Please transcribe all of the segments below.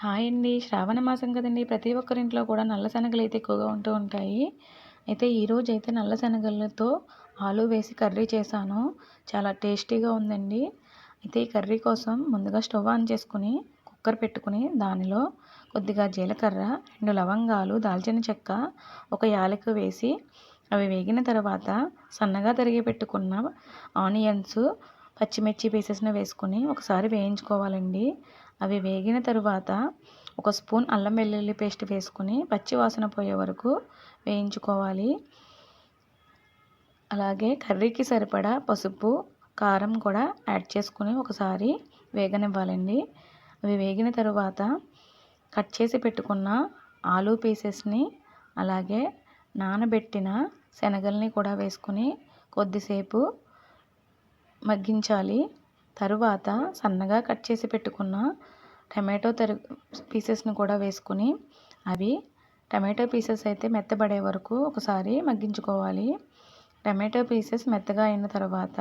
Hi అండి. శ్రావణ మాసం కదండీ! ప్రతి ఒక్కరింట్లో కూడా నల్ల శనగలైతే ఎక్కువగా ఉంటూ ఉంటాయి. అయితే ఈరోజైతే నల్ల శనగలతో ఆలు వేసి కర్రీ చేశాను. చాలా టేస్టీగా ఉందండి. అయితే ఈ కర్రీ కోసం ముందుగా స్టవ్ ఆన్ చేసుకొని కుక్కర్ పెట్టుకొని దానిలో కొద్దిగా జీలకర్ర, 2 లవంగాలు, దాల్చిన చెక్క, ఒక యాలక వేసి అవి వేగిన తర్వాత సన్నగా తరిగి పెట్టుకున్న ఆనియన్స్, పచ్చిమిర్చి పీసెస్‌ని వేసుకొని ఒకసారి వేయించుకోవాలండి. అవి వేగిన తరువాత ఒక స్పూన్ అల్లం వెల్లుల్లి పేస్ట్ వేసుకొని పచ్చి వాసన పోయే వరకు వేయించుకోవాలి. అలాగే కర్రీకి సరిపడా పసుపు, కారం కూడా యాడ్ చేసుకొని ఒకసారి వేగనివ్వాలండి. అవి వేగిన తరువాత కట్ చేసి పెట్టుకున్న ఆలు పీసెస్ని అలాగే నానబెట్టిన శనగల్ని కూడా వేసుకొని కొద్దిసేపు మగ్గించాలి. తరువాత సన్నగా కట్ చేసి పెట్టుకున్న టమాటో పీసెస్ని కూడా వేసుకొని అవి టమాటో పీసెస్ అయితే మెత్తబడే వరకు ఒకసారి మగ్గించుకోవాలి. టమాటో పీసెస్ మెత్తగా అయిన తర్వాత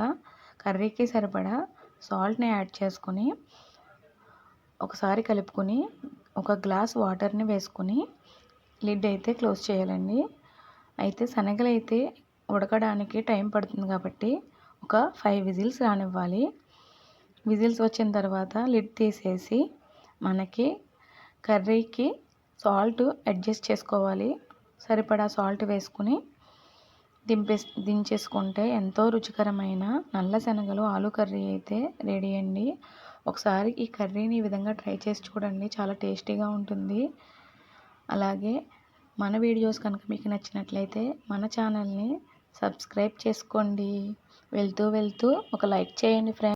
కర్రీకి సరిపడా సాల్ట్ని యాడ్ చేసుకొని ఒకసారి కలుపుకొని ఒక గ్లాస్ వాటర్ని వేసుకొని లిడ్ అయితే క్లోజ్ చేయాలండి. అయితే శనగలు అయితే ఉడకడానికి టైం పడుతుంది కాబట్టి ఒక 5 విజిల్స్ రానివ్వాలి. విజిల్స్ వచ్చిన తర్వాత లిడ్ తీసేసి మనకి కర్రీకి సాల్ట్ అడ్జస్ట్ చేసుకోవాలి. సరిపడా సాల్ట్ వేసుకుని దించేసుకుంటే ఎంతో రుచికరమైన నల్ల శనగలు ఆలు కర్రీ అయితే రెడీ అండి. ఒకసారి ఈ కర్రీని ఈ విధంగా ట్రై చేసి చూడండి. చాలా టేస్టీగా ఉంటుంది. అలాగే మన వీడియోస్ కనుక మీకు నచ్చినట్లయితే మన ఛానల్ని సబ్స్క్రైబ్ చేసుకోండి. వెళ్తూ ఒక లైక్ చేయండి ఫ్రెండ్స్.